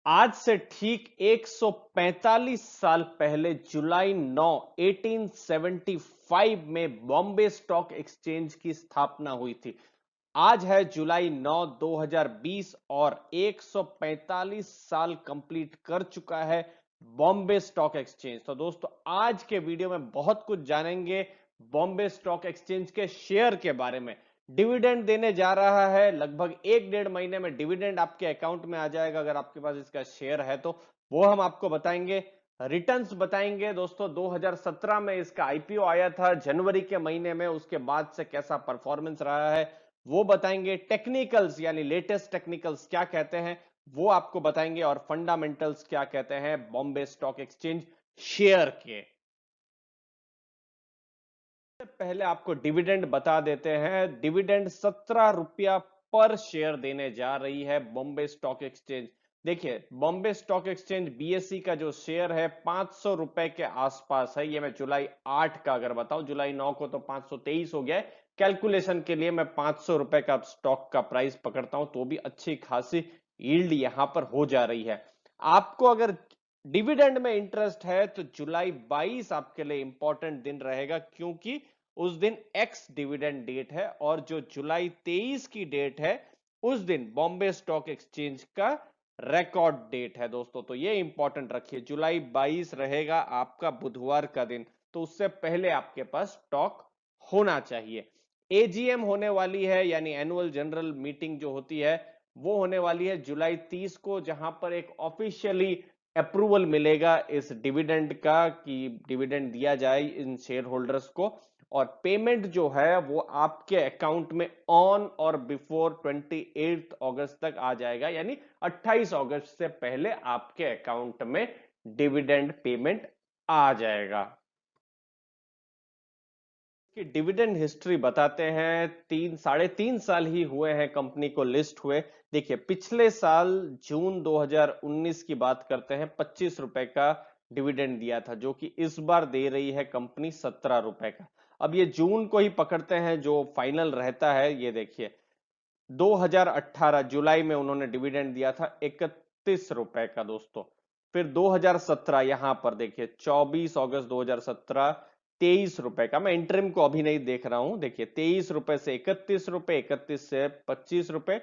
आज से ठीक 145 साल पहले जुलाई 9 1875 में बॉम्बे स्टॉक एक्सचेंज की स्थापना हुई थी। आज है जुलाई 9 2020 और 145 साल कंप्लीट कर चुका है बॉम्बे स्टॉक एक्सचेंज। तो दोस्तों आज के वीडियो में बहुत कुछ जानेंगे बॉम्बे स्टॉक एक्सचेंज के शेयर के बारे में। डिविडेंड देने जा रहा है, लगभग 1-1.5 महीने में डिविडेंड आपके अकाउंट में आ जाएगा अगर आपके पास इसका शेयर है तो वो हम आपको बताएंगे। रिटर्न्स बताएंगे दोस्तों, 2017 में इसका आईपीओ आया था जनवरी के महीने में, उसके बाद से कैसा परफॉर्मेंस रहा है वो बताएंगे। टेक्निकल्स यानी लेटेस्ट टेक्निकल्स क्या कहते हैं वो आपको बताएंगे, और फंडामेंटल्स क्या कहते हैं बॉम्बे स्टॉक एक्सचेंज शेयर के। पहले आपको डिविडेंड बता देते हैं। डिविडेंड 17 रुपया पर शेयर देने जा रही है बॉम्बे स्टॉक एक्सचेंज। देखिए बॉम्बे स्टॉक एक्सचेंज बीएसई का जो शेयर है 500 रुपए के आसपास है। ये मैं जुलाई 8 का अगर बताऊं, जुलाई 9 को तो 523 हो गया है। कैलकुलेशन के लिए मैं 500 रुपए का स्टॉक का प्राइस पकड़ता हूं तो भी अच्छी खासी यील्ड यहां पर हो जा रही है। आपको अगर डिविडेंड में इंटरेस्ट है तो जुलाई 22 आपके लिए इंपॉर्टेंट दिन रहेगा, क्योंकि उस दिन एक्स डिविडेंड डेट है, और जो जुलाई 23 की डेट है उस दिन बॉम्बे स्टॉक एक्सचेंज का रिकॉर्ड डेट है दोस्तों। तो ये इंपॉर्टेंट रखिए, जुलाई 22 रहेगा आपका बुधवार का दिन, तो उससे पहले आपके पास स्टॉक होना चाहिए। एजीएम होने वाली है, यानी एनुअल जनरल मीटिंग जो होती है वो होने वाली है जुलाई 30 को, जहां पर एक ऑफिशियली अप्रूवल मिलेगा इस डिविडेंड का कि डिविडेंड दिया जाए इन शेयर होल्डर्स को। और पेमेंट जो है वो आपके अकाउंट में ऑन और बिफोर 28 अगस्त तक आ जाएगा, यानी 28 अगस्त से पहले आपके अकाउंट में डिविडेंड पेमेंट आ जाएगा। कि डिविडेंड हिस्ट्री बताते हैं, 3 साढ़े 3 साल ही हुए हैं कंपनी को लिस्ट हुए। देखिए पिछले साल जून 2019 की बात करते हैं, 25 रुपए का डिविडेंड दिया था, जो कि इस बार दे रही है कंपनी 17 रुपए का। अब ये जून को ही पकड़ते हैं जो फाइनल रहता है। ये देखिए 2018 जुलाई में उन्होंने डिविडेंड दिया था 31 रुपए का दोस्तों। फिर 2017 यहां पर देखिए 24 अगस्त 2017 23 रुपए का। मैं इंटरिम को अभी नहीं देख रहा हूं। देखिए 23 रुपए से 31 रुपए, 31 से 25 रुपए,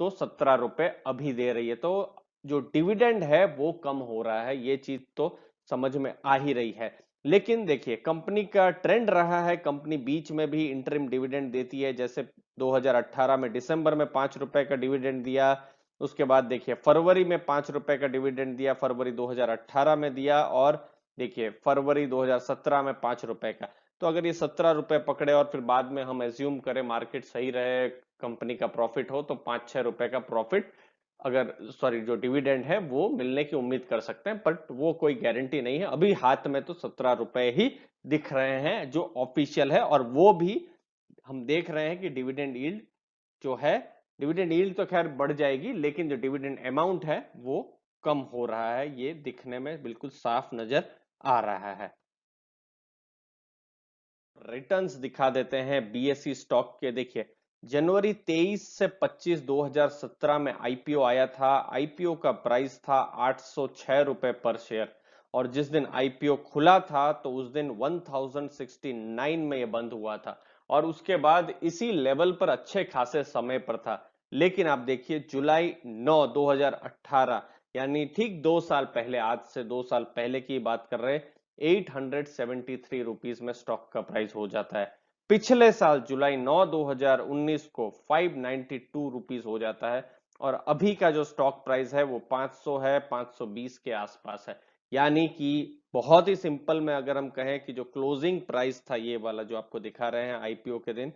तो 17 रुपए अभी दे रही है। तो जो डिविडेंड है वो कम हो रहा है, ये चीज तो समझ में आ ही रही है। लेकिन देखिए कंपनी का ट्रेंड रहा है, कंपनी बीच में भी इंटरिम डिविडेंड देती है। जैसे 2018 में दिसंबर में 5 रुपए का डिविडेंड दिया, उसके बाद देखिए फरवरी में 5 रुपए का डिविडेंड दिया, फरवरी 2018 में दिया, और देखिए फरवरी 2017 में 5 रुपए का। तो अगर ये 17 रुपए पकड़े और फिर बाद में हम एज्यूम करें मार्केट सही रहे, कंपनी का प्रॉफिट हो, तो 5-6 रुपए का प्रॉफिट अगर सॉरी जो डिविडेंड है वो मिलने की उम्मीद कर सकते हैं, बट वो कोई गारंटी नहीं है। अभी हाथ में तो 17 रुपए ही दिख रहे हैं जो ऑफिशियल है, और वो भी हम देख रहे हैं कि डिविडेंड यील्ड जो है, डिविडेंड यील्ड तो खैर बढ़ जाएगी, लेकिन जो डिविडेंड अमाउंट है वो कम हो रहा है, ये दिखने में बिल्कुल साफ नजर आ रहा है। रिटर्न्स दिखा देते हैं बीएसई स्टॉक के। देखिए जनवरी 23 से 25 2017 में आईपीओ आया था। आईपीओ का प्राइस था 806 रुपए पर शेयर, और जिस दिन आईपीओ खुला था तो उस दिन 1069 में ये बंद हुआ था, और उसके बाद इसी लेवल पर अच्छे खासे समय पर था। लेकिन आप देखिए जुलाई 9 2018, यानी ठीक 2 साल पहले, आज से 2 साल पहले की बात कर रहे हैं, 873 रुपीज में स्टॉक का प्राइस हो जाता है। पिछले साल जुलाई 9 2019 को 592 रुपीज हो जाता है, और अभी का जो स्टॉक प्राइस है वो 500 है, 520 के आसपास है। यानी कि बहुत ही सिंपल में अगर हम कहें कि जो क्लोजिंग प्राइस था, ये वाला जो आपको दिखा रहे हैं आईपीओ के दिन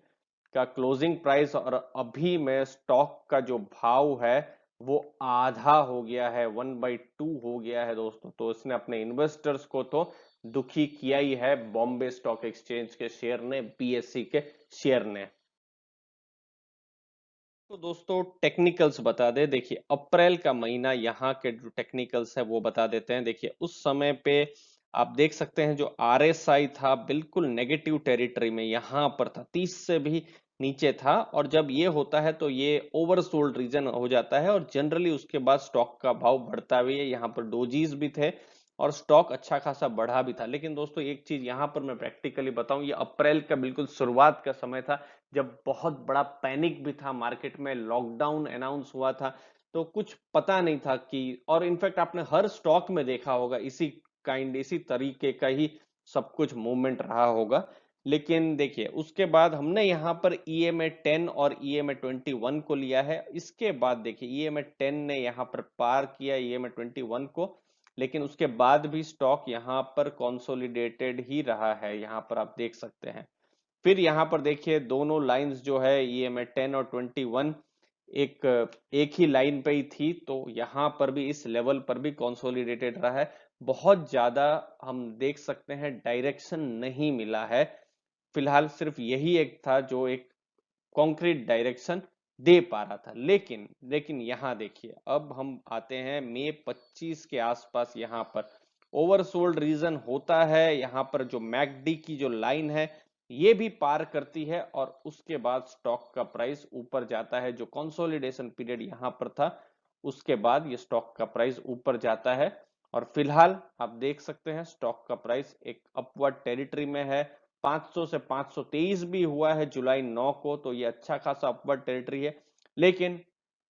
का क्लोजिंग प्राइस, और अभी में स्टॉक का जो भाव है वो आधा हो गया है, 1/2 हो गया है दोस्तों। तो इसने अपने इन्वेस्टर्स को तो दुखी किया ही है, बॉम्बे स्टॉक एक्सचेंज के शेयर ने, बीएसई के शेयर ने। तो दोस्तों टेक्निकल्स बता दे। देखिए अप्रैल का महीना यहाँ के जो टेक्निकल्स है वो बता देते हैं। देखिए उस समय पे आप देख सकते हैं जो आरएसआई था बिल्कुल नेगेटिव टेरिटरी में यहाँ पर था, 30 से भी नीचे था, और जब ये होता है तो ये ओवरसोल्ड रीजन हो जाता है और जनरली उसके बाद स्टॉक का भाव बढ़ता भी है। यहाँ पर डोजीज भी थे और स्टॉक अच्छा खासा बढ़ा भी था। लेकिन दोस्तों एक चीज यहाँ पर मैं प्रैक्टिकली बताऊं, ये अप्रैल का बिल्कुल शुरुआत का समय था जब बहुत बड़ा पैनिक भी था मार्केट में, लॉकडाउन अनाउंस हुआ था, तो कुछ पता नहीं था कि, और इनफैक्ट आपने हर स्टॉक में देखा होगा इसी तरीके का ही सब कुछ मूवमेंट रहा होगा। लेकिन देखिए उसके बाद हमने यहाँ पर EMA 10 और EMA 21 को लिया है। इसके बाद देखिए EMA 10 ने यहाँ पर पार किया EMA 21 को, लेकिन उसके बाद भी स्टॉक यहाँ पर कंसोलिडेटेड ही रहा है, यहाँ पर आप देख सकते हैं। फिर यहाँ पर देखिए दोनों लाइंस जो है EMA 10 और 21 एक एक ही लाइन पे ही थी, तो यहाँ पर भी इस लेवल पर भी कंसोलिडेटेड रहा है। बहुत ज्यादा हम देख सकते हैं डायरेक्शन नहीं मिला है, फिलहाल सिर्फ यही एक था जो एक कॉन्क्रीट डायरेक्शन दे पा रहा था। लेकिन लेकिन यहाँ देखिए अब हम आते हैं मई 25 के आसपास, यहाँ पर ओवरसोल्ड रीजन होता है, यहाँ पर जो मैकडी की जो लाइन है ये भी पार करती है और उसके बाद स्टॉक का प्राइस ऊपर जाता है। जो कंसोलिडेशन पीरियड यहाँ पर था उसके बाद ये स्टॉक का प्राइस ऊपर जाता है और फिलहाल आप देख सकते हैं स्टॉक का प्राइस एक अपवर्ड टेरिटरी में है। 500 से 523 भी हुआ है जुलाई 9 को, तो ये अच्छा खासा अपवर्ड टेरिटरी है। लेकिन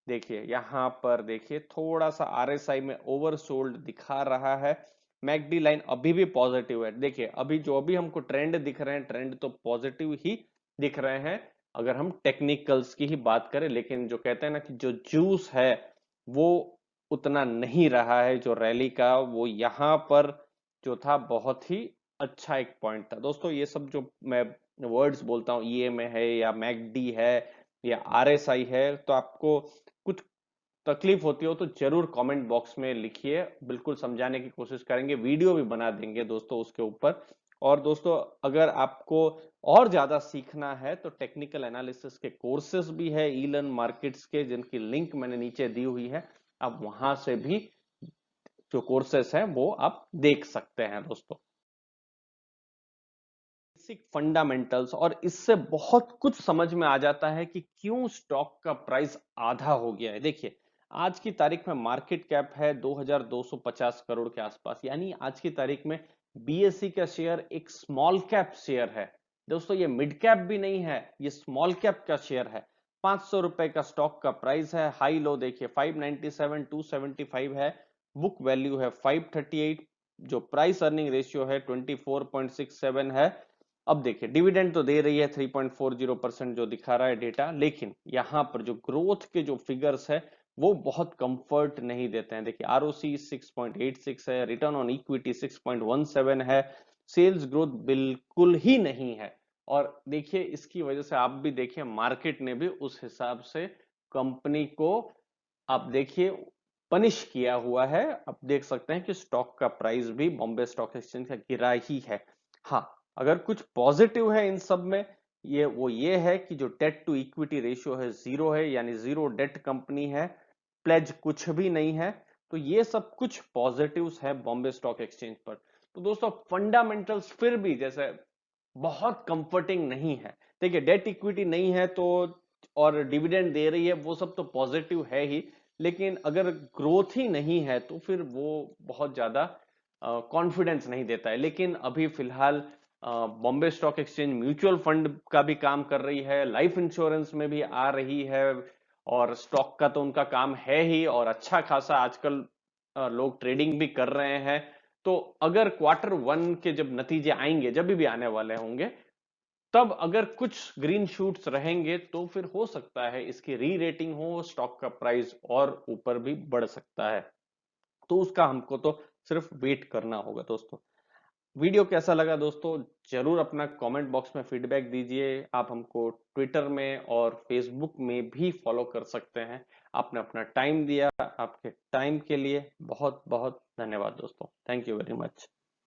देखिए यहाँ पर देखिए थोड़ा सा RSI में ओवरसोल्ड दिखा रहा है। मैकडी लाइन अभी भी पॉजिटिव है। देखिए अभी हमको ट्रेंड दिख रहे हैं, ट्रेंड तो पॉजिटिव ही दिख रहे हैं अगर हम टेक्निकल्स की ही बात करें। लेकिन जो कहते हैं ना कि जो जूस है वो उतना नहीं रहा है जो रैली का, वो यहाँ पर जो था बहुत ही अच्छा एक पॉइंट था। दोस्तों ये सब जो मैं वर्ड्स बोलता हूँ EMA है या मैकडी है या RSI है, तो आपको कुछ तकलीफ होती हो तो जरूर कमेंट बॉक्स में लिखिए, बिल्कुल समझाने की कोशिश करेंगे, वीडियो भी बना देंगे दोस्तों उसके ऊपर। और दोस्तों अगर आपको और ज्यादा सीखना है तो टेक्निकल एनालिसिस के कोर्सेज भी है ईलर्न मार्केट्स के, जिनकी लिंक मैंने नीचे दी हुई है, आप वहां से भी जो कोर्सेस हैं वो आप देख सकते हैं दोस्तों। बेसिक फंडामेंटल्स, और इससे बहुत कुछ समझ में आ जाता है कि क्यों स्टॉक का प्राइस आधा हो गया है। देखिए आज की तारीख में मार्केट कैप है 2250 करोड़ के आसपास, यानी आज की तारीख में BSE का शेयर एक स्मॉल कैप शेयर है दोस्तों, ये मिड कैप भी नहीं है, ये स्मॉल कैप का शेयर है। 500 रुपए का स्टॉक का प्राइस है, हाई लो देखिए 597, 275 है, बुक वैल्यू है 538, जो प्राइस अर्निंग रेशियो है 24.67 है। अब देखिए डिविडेंड तो दे रही है 3.40% जो दिखा रहा है डेटा, लेकिन यहाँ पर जो ग्रोथ के जो फिगर्स है वो बहुत कंफर्ट नहीं देते हैं। देखिए ROC 6.86 है, रिटर्न ऑन इक्विटी 6.17 है, सेल्स ग्रोथ बिल्कुल ही नहीं है। और देखिए इसकी वजह से आप भी देखिए मार्केट ने भी उस हिसाब से कंपनी को आप देखिए पनिश किया हुआ है। आप देख सकते हैं कि स्टॉक का प्राइस भी बॉम्बे स्टॉक एक्सचेंज का गिरा ही है। हाँ, अगर कुछ पॉजिटिव है इन सब में, ये है कि जो डेट टू इक्विटी रेशियो है जीरो है, यानी जीरो डेट कंपनी है, प्लेज कुछ भी नहीं है, तो ये सब कुछ पॉजिटिव्स है बॉम्बे स्टॉक एक्सचेंज पर। तो दोस्तों फंडामेंटल्स फिर भी जैसे बहुत कंफर्टिंग नहीं है। देखिए डेट इक्विटी नहीं है तो, और डिविडेंड दे रही है, वो सब तो पॉजिटिव है ही, लेकिन अगर ग्रोथ ही नहीं है तो फिर वो बहुत ज्यादा कॉन्फिडेंस नहीं देता है। लेकिन अभी फिलहाल Bombay stock exchange mutual fund का भी काम कर रही है, लाइफ इंश्योरेंस में भी आ रही है, और स्टॉक का तो उनका काम है ही, और अच्छा खासा आजकल लोग ट्रेडिंग भी कर रहे हैं। तो अगर Q1 के जब नतीजे आएंगे, जब भी आने वाले होंगे, तब अगर कुछ ग्रीन शूट्स रहेंगे तो फिर हो सकता है इसकी री रेटिंग हो, स्टॉक का प्राइस और ऊपर भी बढ़ सकता है। तो उसका हमको तो सिर्फ वेट करना होगा दोस्तों। वीडियो कैसा लगा दोस्तों, जरूर अपना कमेंट बॉक्स में फीडबैक दीजिए। आप हमको ट्विटर में और फेसबुक में भी फॉलो कर सकते हैं। आपने अपना टाइम दिया, आपके टाइम के लिए बहुत बहुत धन्यवाद दोस्तों। Thank you very much.